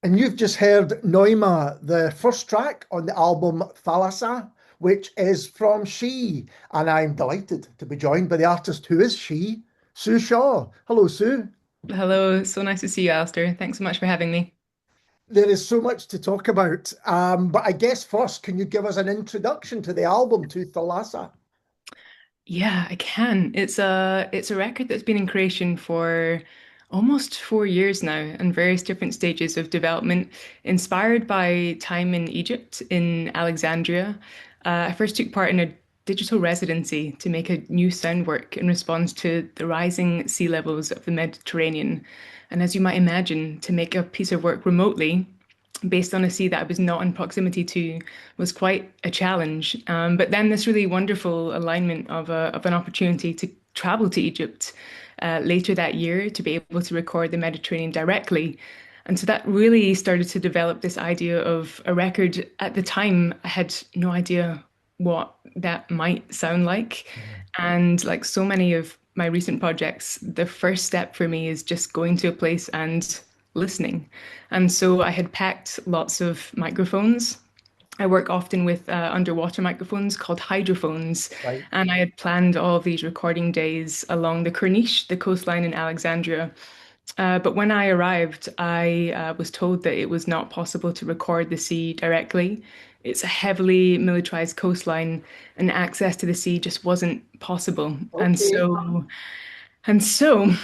And you've just heard Noima, the first track on the album Thalassa, which is from She. And I'm delighted to be joined by the artist who is She, Sue Shaw. Hello, Sue. Hello, so nice to see you, Alistair. Thanks so much for having me. There is so much to talk about. But I guess first, can you give us an introduction to the album, to Thalassa? Yeah, I can. It's a record that's been in creation for almost 4 years now and various different stages of development, inspired by time in Egypt, in Alexandria. I first took part in a digital residency to make a new sound work in response to the rising sea levels of the Mediterranean. And as you might imagine, to make a piece of work remotely based on a sea that I was not in proximity to was quite a challenge. But then this really wonderful alignment of an opportunity to travel to Egypt later that year to be able to record the Mediterranean directly. And so that really started to develop this idea of a record. At the time, I had no idea what that might sound like. And like so many of my recent projects, the first step for me is just going to a place and listening. And so I had packed lots of microphones. I work often with underwater microphones called hydrophones, Right. and I had planned all of these recording days along the Corniche, the coastline in Alexandria. But when I arrived, I was told that it was not possible to record the sea directly. It's a heavily militarized coastline, and access to the sea just wasn't possible. Okay. And so,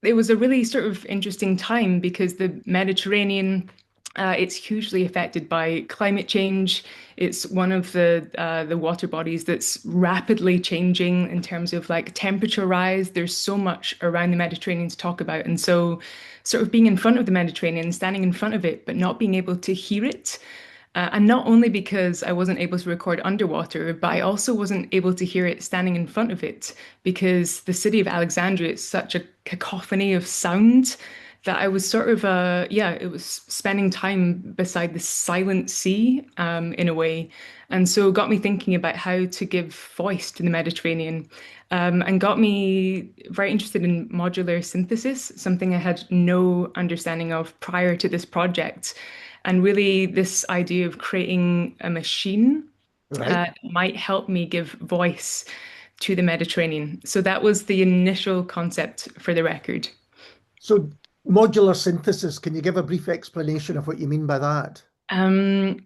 it was a really sort of interesting time because the Mediterranean, it's hugely affected by climate change. It's one of the water bodies that's rapidly changing in terms of like temperature rise. There's so much around the Mediterranean to talk about, and so sort of being in front of the Mediterranean, standing in front of it, but not being able to hear it. And not only because I wasn't able to record underwater, but I also wasn't able to hear it standing in front of it because the city of Alexandria is such a cacophony of sound that I was sort of, yeah, it was spending time beside the silent sea in a way. And so it got me thinking about how to give voice to the Mediterranean and got me very interested in modular synthesis, something I had no understanding of prior to this project. And really, this idea of creating a machine Right. might help me give voice to the Mediterranean. So that was the initial concept for the record. So, modular synthesis, can you give a brief explanation of what you mean by that? Um,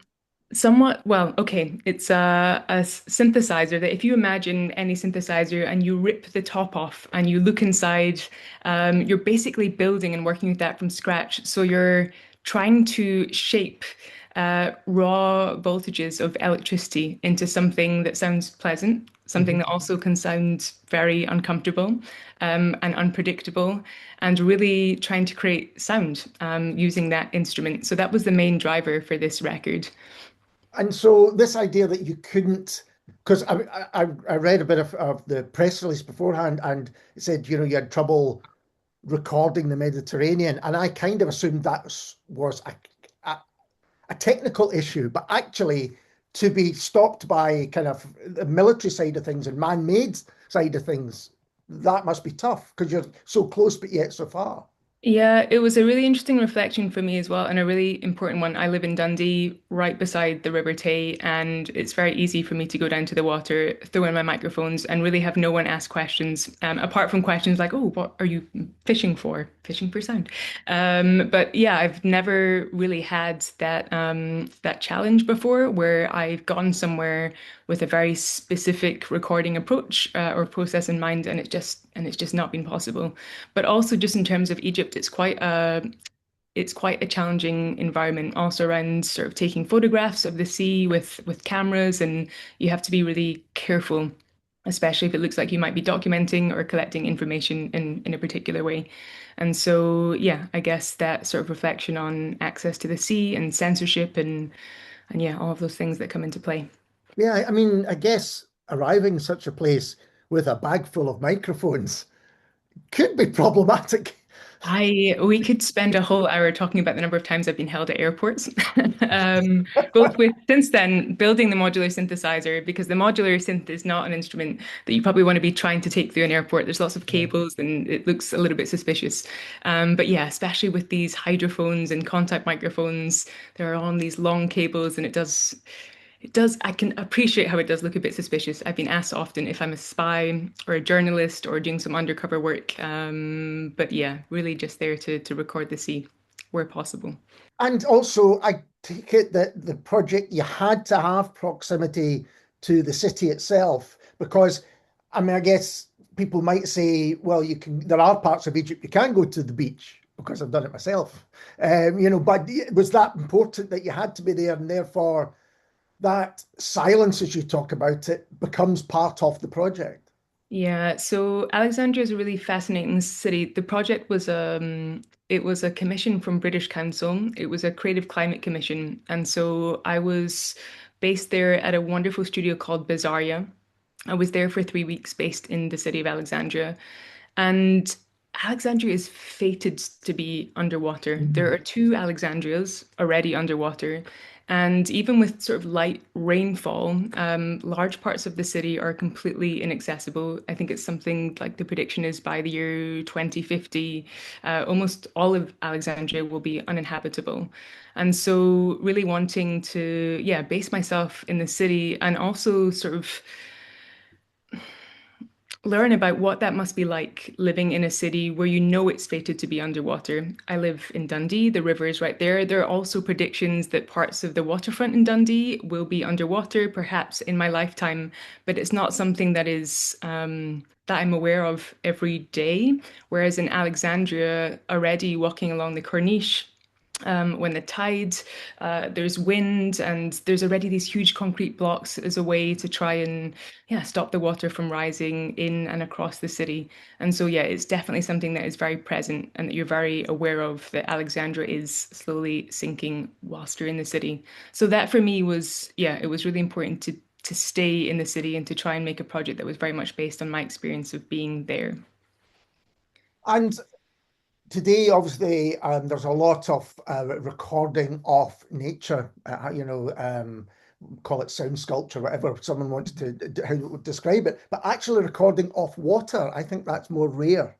Somewhat, well, okay, it's a synthesizer that if you imagine any synthesizer and you rip the top off and you look inside, you're basically building and working with that from scratch. So you're trying to shape raw voltages of electricity into something that sounds pleasant, something Mhm. that also can sound very uncomfortable and unpredictable, and really trying to create sound using that instrument. So that was the main driver for this record. And so this idea that you couldn't, because I read a bit of the press release beforehand, and it said, you had trouble recording the Mediterranean, and I kind of assumed that was a, a technical issue, but actually to be stopped by kind of the military side of things and man-made side of things, that must be tough because you're so close but yet so far. Yeah, it was a really interesting reflection for me as well, and a really important one. I live in Dundee, right beside the River Tay, and it's very easy for me to go down to the water, throw in my microphones, and really have no one ask questions, apart from questions like, "Oh, what are you fishing for?" Fishing for sound. But yeah, I've never really had that challenge before, where I've gone somewhere with a very specific recording approach or process in mind, and it's just not been possible. But also just in terms of Egypt, it's quite a challenging environment also around sort of taking photographs of the sea with cameras, and you have to be really careful, especially if it looks like you might be documenting or collecting information in a particular way. And so yeah, I guess that sort of reflection on access to the sea and censorship and yeah, all of those things that come into play. Yeah, I mean, I guess arriving in such a place with a bag full of microphones could be problematic. We could spend a whole hour talking about the number of times I've been held at airports. Both with since then building the modular synthesizer, because the modular synth is not an instrument that you probably want to be trying to take through an airport. There's lots of Yeah. cables and it looks a little bit suspicious. But yeah, especially with these hydrophones and contact microphones, they're on these long cables and I can appreciate how it does look a bit suspicious. I've been asked often if I'm a spy or a journalist or doing some undercover work. But yeah, really just there to record the sea where possible. And also, I take it that the project, you had to have proximity to the city itself because, I mean, I guess people might say, well, there are parts of Egypt you can go to the beach because I've done it myself. But was that important that you had to be there, and therefore that silence, as you talk about it, becomes part of the project? Yeah, so Alexandria is a really fascinating city. The project was it was a commission from British Council. It was a creative climate commission. And so I was based there at a wonderful studio called Bazaria. I was there for 3 weeks based in the city of Alexandria. And Alexandria is fated to be underwater. There are two Alexandrias already underwater. And even with sort of light rainfall, large parts of the city are completely inaccessible. I think it's something like the prediction is by the year 2050, almost all of Alexandria will be uninhabitable. And so, really wanting to, yeah, base myself in the city and also sort of learn about what that must be like living in a city where you know it's fated to be underwater. I live in Dundee, the river is right there. There are also predictions that parts of the waterfront in Dundee will be underwater, perhaps in my lifetime, but it's not something that I'm aware of every day. Whereas in Alexandria, already walking along the Corniche, when the tide, there's wind, and there's already these huge concrete blocks as a way to try and, yeah, stop the water from rising in and across the city. And so, yeah, it's definitely something that is very present and that you're very aware of that Alexandria is slowly sinking whilst you're in the city. So that for me was, yeah, it was really important to stay in the city and to try and make a project that was very much based on my experience of being there. And today, obviously, there's a lot of recording of nature, call it sound sculpture, whatever someone wants to how to describe it, but actually recording of water, I think that's more rare.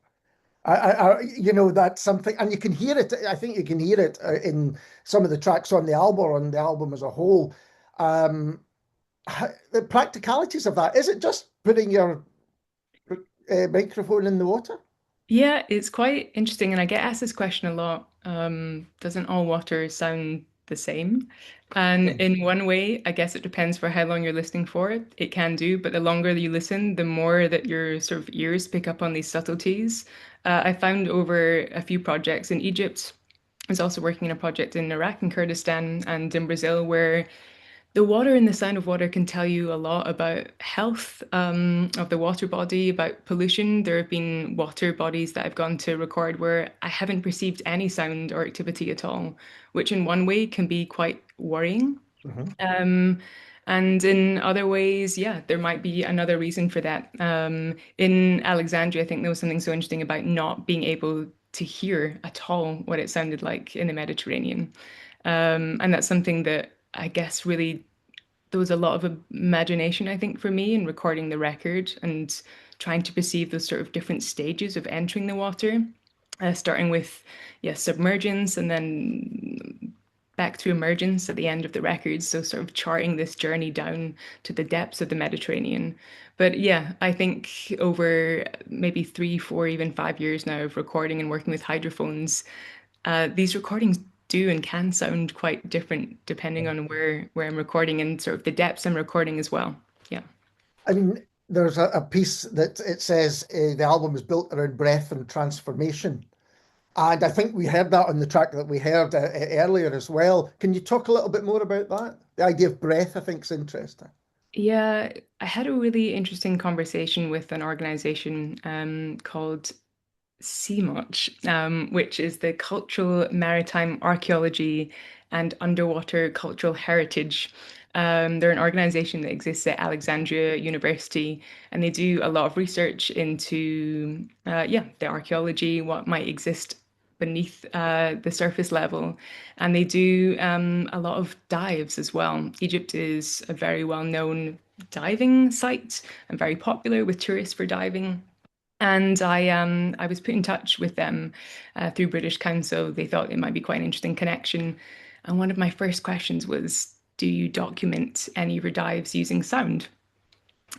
That's something, and you can hear it. I think you can hear it in some of the tracks on the album, or on the album as a whole. Um, the practicalities of that, is it just putting your microphone in the water? Yeah, it's quite interesting, and I get asked this question a lot. Doesn't all water sound the same? And Yeah. in one way, I guess it depends for how long you're listening for it. It can do, but the longer that you listen, the more that your sort of ears pick up on these subtleties. I found over a few projects in Egypt. I was also working in a project in Iraq and Kurdistan and in Brazil where the water and the sound of water can tell you a lot about health of the water body, about pollution. There have been water bodies that I've gone to record where I haven't perceived any sound or activity at all, which in one way can be quite worrying. Mhm. Um, and in other ways, yeah, there might be another reason for that. In Alexandria, I think there was something so interesting about not being able to hear at all what it sounded like in the Mediterranean. And that's something that I guess really there was a lot of imagination, I think, for me in recording the record and trying to perceive those sort of different stages of entering the water, starting with, yeah, submergence and then back to emergence at the end of the record. So sort of charting this journey down to the depths of the Mediterranean. But yeah, I think over maybe 3, 4, even 5 years now of recording and working with hydrophones, these recordings do and can sound quite different depending on where I'm recording and sort of the depths I'm recording as well. Yeah. I mean, there's a piece that it says the album is built around breath and transformation. And I think we heard that on the track that we heard earlier as well. Can you talk a little bit more about that? The idea of breath, I think, is interesting. Yeah, I had a really interesting conversation with an organization called CMOCH, which is the Cultural Maritime Archaeology and Underwater Cultural Heritage. They're an organization that exists at Alexandria University, and they do a lot of research into, yeah, the archaeology, what might exist beneath the surface level. And they do a lot of dives as well. Egypt is a very well-known diving site and very popular with tourists for diving. And I was put in touch with them through British Council. They thought it might be quite an interesting connection. And one of my first questions was, do you document any of your dives using sound?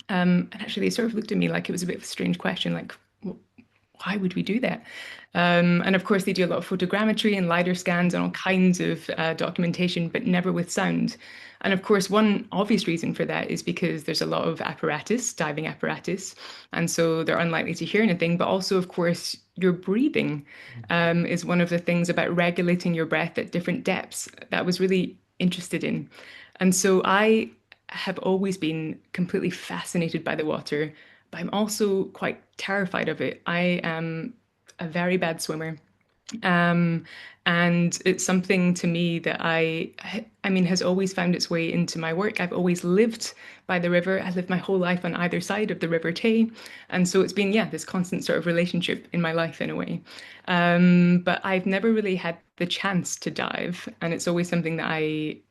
And actually, they sort of looked at me like it was a bit of a strange question, like, why would we do that? And of course, they do a lot of photogrammetry and LiDAR scans and all kinds of documentation, but never with sound. And of course, one obvious reason for that is because there's a lot of apparatus, diving apparatus, and so they're unlikely to hear anything. But also, of course, your breathing is one of the things about regulating your breath at different depths that I was really interested in. And so I have always been completely fascinated by the water, but I'm also quite terrified of it. I am a very bad swimmer. Um, and it's something to me that I mean, has always found its way into my work. I've always lived by the river. I lived my whole life on either side of the River Tay. And so it's been, yeah, this constant sort of relationship in my life in a way. But I've never really had the chance to dive. And it's always something that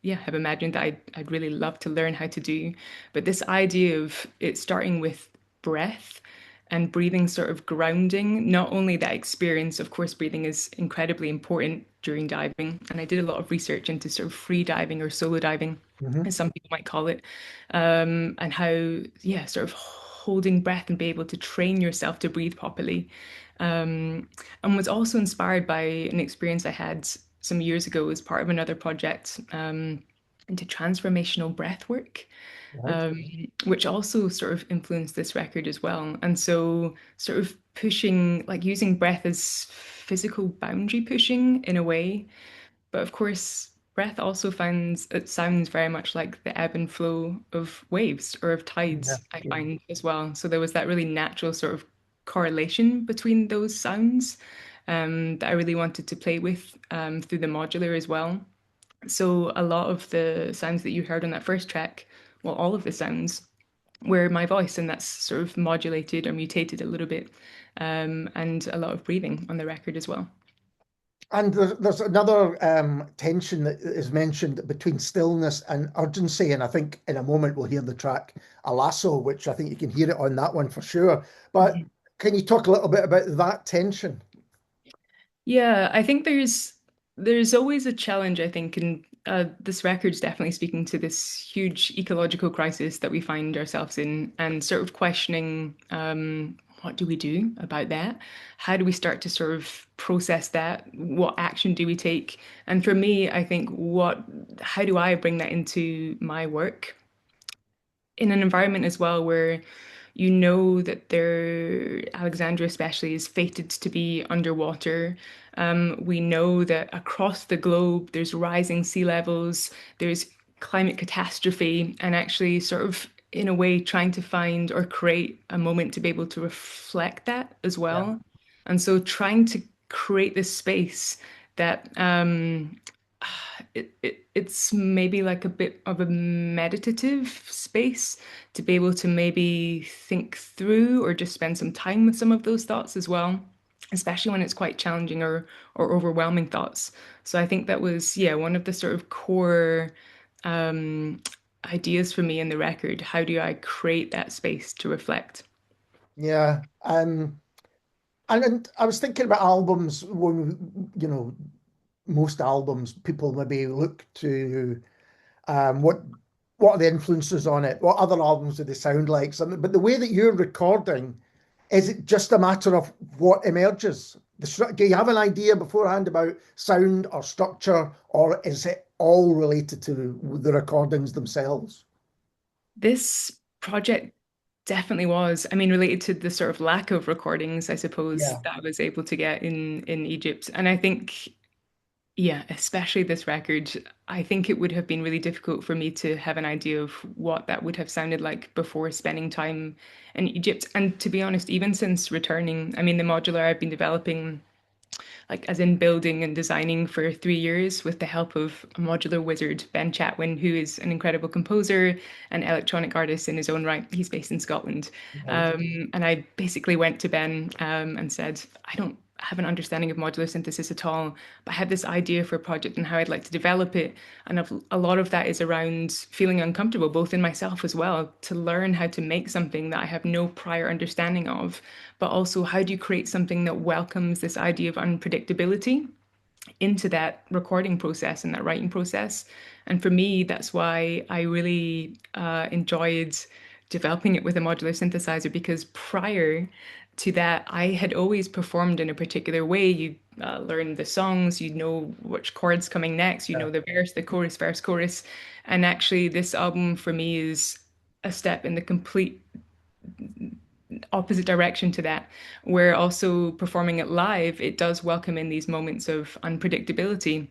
yeah, have imagined that I'd really love to learn how to do. But this idea of it starting with breath and breathing sort of grounding, not only that experience, of course, breathing is incredibly important during diving. And I did a lot of research into sort of free diving or solo diving, Hmm. as some people might call it, and how, yeah, sort of holding breath and be able to train yourself to breathe properly. And was also inspired by an experience I had some years ago as part of another project into transformational breath work, Right. which also sort of influenced this record as well. And so, sort of pushing, like using breath as physical boundary pushing in a way. But of course, breath also finds it sounds very much like the ebb and flow of waves or of Yeah. tides, I Yeah. find as well. So there was that really natural sort of correlation between those sounds that I really wanted to play with through the modular as well. So a lot of the sounds that you heard on that first track, well, all of the sounds were my voice, and that's sort of modulated or mutated a little bit, and a lot of breathing on the record as well. And there's another tension that is mentioned between stillness and urgency. And I think in a moment we'll hear the track A Lasso, which I think you can hear it on that one for sure. But Mhm. can you talk a little bit about that tension? Yeah, I think there's always a challenge, I think, and this record's definitely speaking to this huge ecological crisis that we find ourselves in, and sort of questioning what do we do about that? How do we start to sort of process that? What action do we take? And for me, I think how do I bring that into my work in an environment as well where you know that Alexandria especially is fated to be underwater. We know that across the globe there's rising sea levels, there's climate catastrophe, and actually sort of in a way trying to find or create a moment to be able to reflect that as Yeah. well. And so trying to create this space that it's maybe like a bit of a meditative space to be able to maybe think through or just spend some time with some of those thoughts as well, especially when it's quite challenging or overwhelming thoughts. So I think that was, yeah, one of the sort of core um, ideas for me in the record. How do I create that space to reflect? Yeah. And I was thinking about albums when, most albums, people maybe look to what are the influences on it? What other albums do they sound like? Something, but the way that you're recording, is it just a matter of what emerges? Do you have an idea beforehand about sound or structure, or is it all related to the recordings themselves? This project definitely was. I mean, related to the sort of lack of recordings, I suppose, Yeah. that I was able to get in Egypt. And I think, yeah, especially this record, I think it would have been really difficult for me to have an idea of what that would have sounded like before spending time in Egypt. And to be honest, even since returning, I mean, the modular I've been developing like as in building and designing for 3 years with the help of a modular wizard, Ben Chatwin, who is an incredible composer and electronic artist in his own right. He's based in Scotland. Right. And I basically went to Ben and said, I don't have an understanding of modular synthesis at all, but I had this idea for a project and how I'd like to develop it. And a lot of that is around feeling uncomfortable, both in myself as well, to learn how to make something that I have no prior understanding of, but also how do you create something that welcomes this idea of unpredictability into that recording process and that writing process. And for me, that's why I really enjoyed developing it with a modular synthesizer because prior to that, I had always performed in a particular way. You learn the songs, you know which chords coming next, you Yeah. know the verse, the chorus, verse, chorus. And actually, this album for me is a step in the complete opposite direction to that, where also performing it live, it does welcome in these moments of unpredictability.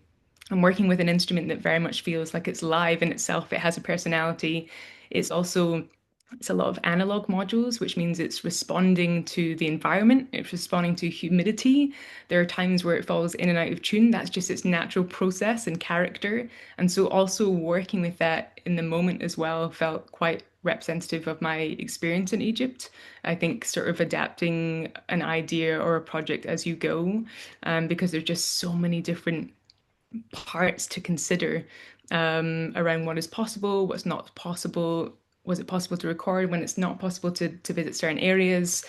I'm working with an instrument that very much feels like it's live in itself. It has a personality. It's also it's a lot of analog modules, which means it's responding to the environment, it's responding to humidity. There are times where it falls in and out of tune. That's just its natural process and character. And so also working with that in the moment as well felt quite representative of my experience in Egypt. I think sort of adapting an idea or a project as you go, because there's just so many different parts to consider around what is possible, what's not possible. Was it possible to record when it's not possible to visit certain areas?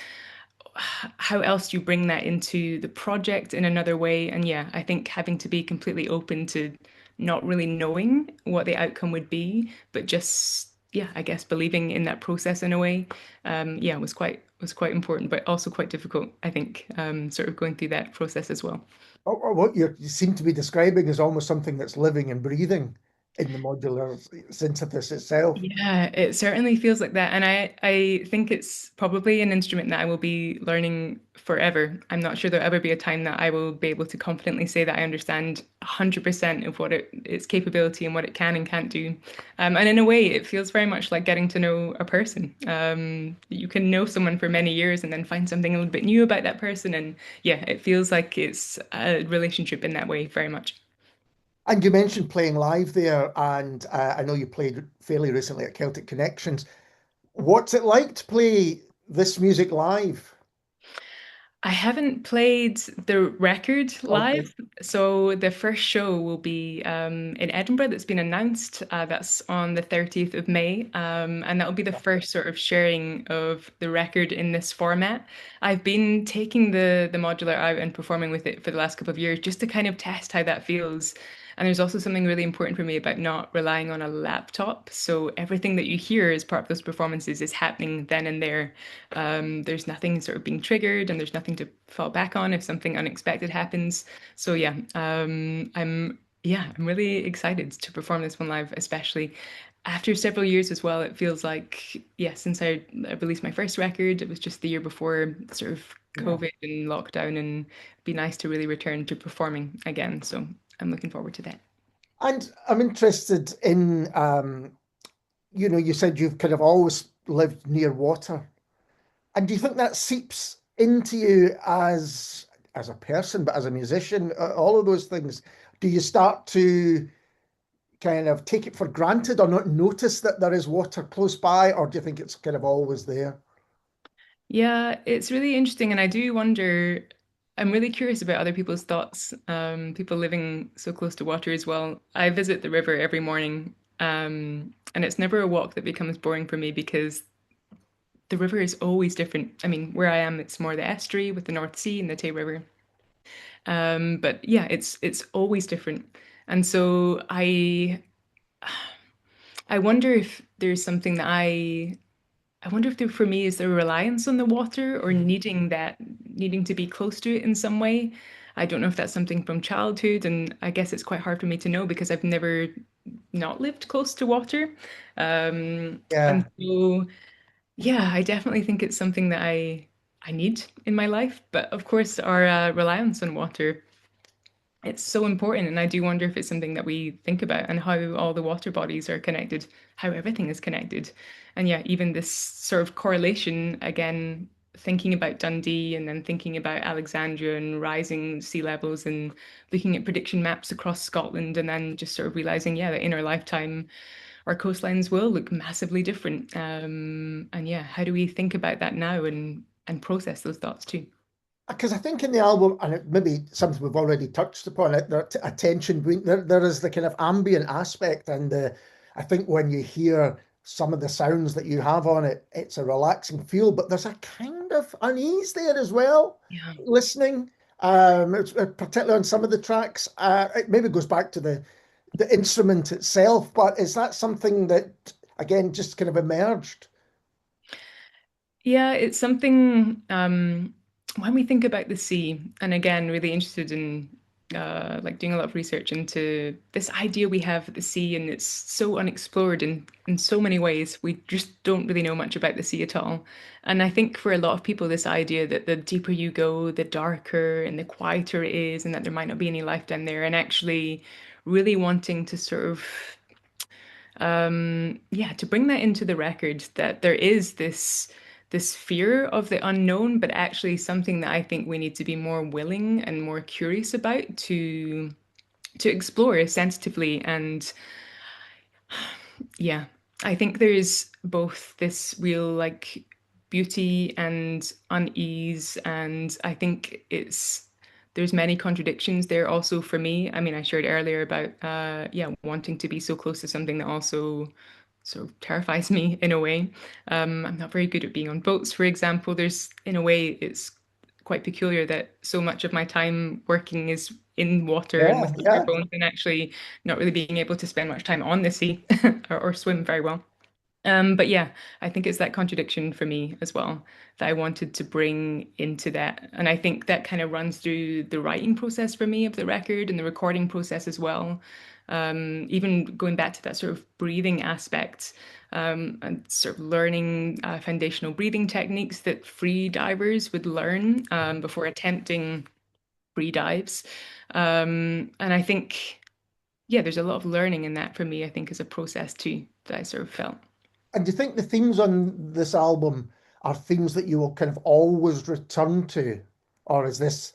How else do you bring that into the project in another way? And yeah, I think having to be completely open to not really knowing what the outcome would be, but just yeah, I guess believing in that process in a way, yeah, was quite important, but also quite difficult. I think sort of going through that process as well. Or what you seem to be describing is almost something that's living and breathing in the modular synthesis itself. Yeah, it certainly feels like that. And I think it's probably an instrument that I will be learning forever. I'm not sure there'll ever be a time that I will be able to confidently say that I understand 100% of what its capability and what it can and can't do. And in a way, it feels very much like getting to know a person. You can know someone for many years and then find something a little bit new about that person. And yeah, it feels like it's a relationship in that way, very much. And you mentioned playing live there, and I know you played fairly recently at Celtic Connections. What's it like to play this music live? I haven't played the record Okay. live, so the first show will be in Edinburgh that's been announced. That's on the 30th of May, and that will be the first sort of sharing of the record in this format. I've been taking the modular out and performing with it for the last couple of years just to kind of test how that feels. And there's also something really important for me about not relying on a laptop. So everything that you hear as part of those performances is happening then and there. There's nothing sort of being triggered and there's nothing to fall back on if something unexpected happens. So I'm really excited to perform this one live, especially after several years as well. It feels like, yeah, since I released my first record, it was just the year before sort of Yeah. COVID and lockdown, and it'd be nice to really return to performing again. So I'm looking forward to that. And I'm interested in, you said you've kind of always lived near water. And do you think that seeps into you as a person, but as a musician, all of those things? Do you start to kind of take it for granted or not notice that there is water close by, or do you think it's kind of always there? Yeah, it's really interesting, and I do wonder. I'm really curious about other people's thoughts. People living so close to water as well. I visit the river every morning, and it's never a walk that becomes boring for me because the river is always different. I mean, where I am, it's more the estuary with the North Sea and the Tay River. But yeah, it's always different, and so I wonder if there's something that I wonder if there, for me, is there a reliance on the water or needing to be close to it in some way. I don't know if that's something from childhood, and I guess it's quite hard for me to know because I've never not lived close to water. And Yeah. so, yeah, I definitely think it's something that I need in my life. But of course, our reliance on water, it's so important, and I do wonder if it's something that we think about and how all the water bodies are connected, how everything is connected. And yeah, even this sort of correlation again. thinking about Dundee and then thinking about Alexandria and rising sea levels and looking at prediction maps across Scotland and then just sort of realizing, yeah, that in our lifetime, our coastlines will look massively different. And yeah, how do we think about that now and process those thoughts too? Because I think in the album, and it may be something we've already touched upon, it there attention. There is the kind of ambient aspect, and I think when you hear some of the sounds that you have on it, it's a relaxing feel. But there's a kind of unease there as well. Yeah. Listening, it's, particularly on some of the tracks, it maybe goes back to the instrument itself. But is that something that again just kind of emerged? Yeah, it's something when we think about the sea, and again, really interested in like doing a lot of research into this idea we have of the sea, and it's so unexplored in so many ways. We just don't really know much about the sea at all. And I think for a lot of people, this idea that the deeper you go, the darker and the quieter it is, and that there might not be any life down there, and actually really wanting to sort of yeah, to bring that into the record that there is this fear of the unknown, but actually something that I think we need to be more willing and more curious about to explore sensitively. And yeah, I think there's both this real like beauty and unease, and I think it's there's many contradictions there also for me. I mean, I shared earlier about yeah, wanting to be so close to something that also sort of terrifies me in a way. I'm not very good at being on boats, for example. There's in a way it's quite peculiar that so much of my time working is in water and Yeah, with yeah. microphones and actually not really being able to spend much time on the sea or swim very well. But yeah, I think it's that contradiction for me as well that I wanted to bring into that. And I think that kind of runs through the writing process for me of the record and the recording process as well. Even going back to that sort of breathing aspect, and sort of learning foundational breathing techniques that free divers would learn before attempting free dives. And I think, yeah, there's a lot of learning in that for me, I think, as a process too, that I sort of felt. And do you think the themes on this album are themes that you will kind of always return to? Or is this,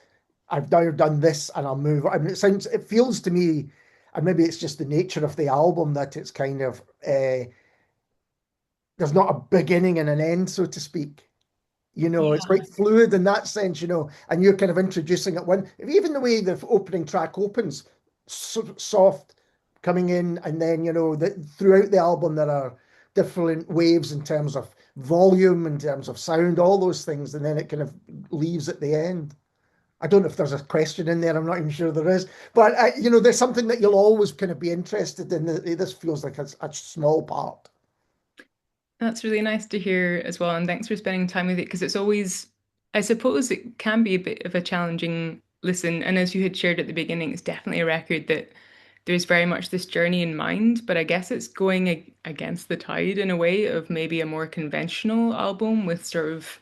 I've now done this and I'll move on? I mean, it feels to me, and maybe it's just the nature of the album that it's kind of, there's not a beginning and an end, so to speak. It's Yeah. quite fluid in that sense, and you're kind of introducing it even the way the opening track opens, soft coming in, and then, throughout the album, there are different waves in terms of volume, in terms of sound, all those things, and then it kind of leaves at the end. I don't know if there's a question in there. I'm not even sure there is, but there's something that you'll always kind of be interested in. This feels like a small part. That's really nice to hear as well. And thanks for spending time with it because it's always, I suppose it can be a bit of a challenging listen. And as you had shared at the beginning, it's definitely a record that there's very much this journey in mind, but I guess it's going against the tide in a way of maybe a more conventional album with sort of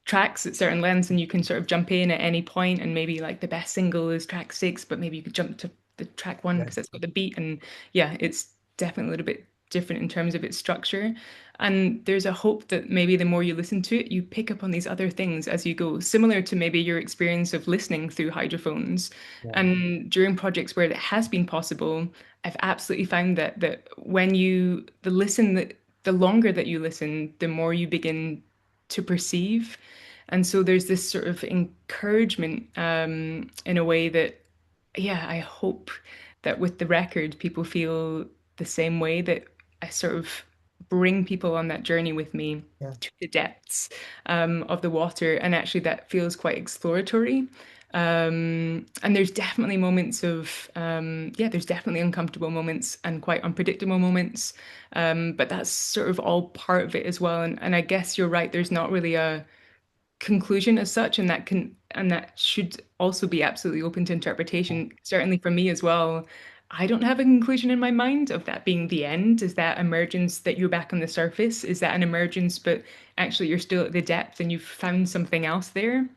tracks at certain lengths and you can sort of jump in at any point and maybe like the best single is track six, but maybe you could jump to the track one Yeah. because it's got the beat and yeah, it's definitely a little bit different in terms of its structure. And there's a hope that maybe the more you listen to it, you pick up on these other things as you go, similar to maybe your experience of listening through hydrophones. Yeah. And during projects where it has been possible, I've absolutely found that when you the listen that the longer that you listen, the more you begin to perceive. And so there's this sort of encouragement in a way that, yeah, I hope that with the record, people feel the same way that I sort of bring people on that journey with me Yeah. to the depths of the water. And actually, that feels quite exploratory. And there's definitely moments of, yeah, there's definitely uncomfortable moments and quite unpredictable moments. But that's sort of all part of it as well. And I guess you're right, there's not really a conclusion as such, and that should also be absolutely open to interpretation. Certainly for me as well, I don't have a conclusion in my mind of that being the end. Is that emergence that you're back on the surface? Is that an emergence, but actually you're still at the depth and you've found something else there?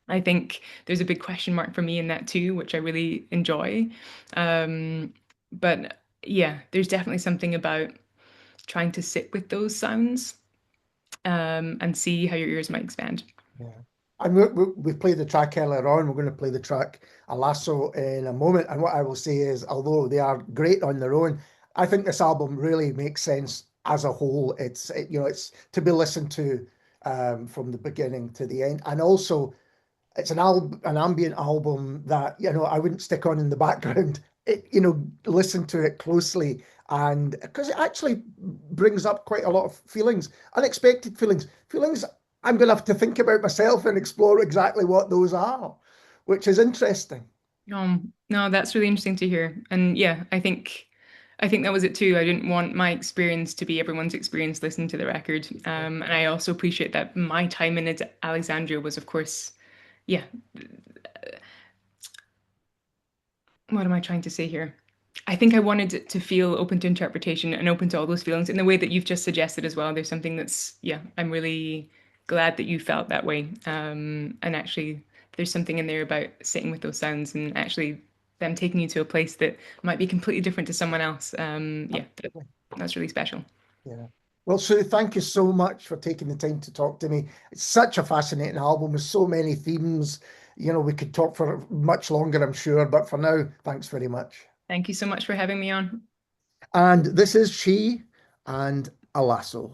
I think there's a big question mark for me in that too, which I really enjoy. Um, but yeah, there's definitely something about trying to sit with those sounds and see how your ears might expand. Yeah. And we played the track earlier on. We're going to play the track A Lasso in a moment. And what I will say is, although they are great on their own, I think this album really makes sense as a whole. It's to be listened to from the beginning to the end. And also, it's an ambient album that, I wouldn't stick on in the background. Listen to it closely, and because it actually brings up quite a lot of feelings, unexpected feelings I'm going to have to think about myself and explore exactly what those are, which is interesting. No, that's really interesting to hear. And yeah, I think that was it too. I didn't want my experience to be everyone's experience listening to the record. And I also appreciate that my time in Alexandria was, of course, yeah. What am I trying to say here? I think I wanted it to feel open to interpretation and open to all those feelings in the way that you've just suggested as well. There's something that's, yeah, I'm really glad that you felt that way. And actually, there's something in there about sitting with those sounds and actually them taking you to a place that might be completely different to someone else. Yeah, that's really special. Yeah. Well, Sue, thank you so much for taking the time to talk to me. It's such a fascinating album with so many themes. We could talk for much longer, I'm sure, but for now, thanks very much. Thank you so much for having me on. And this is She and A Lasso.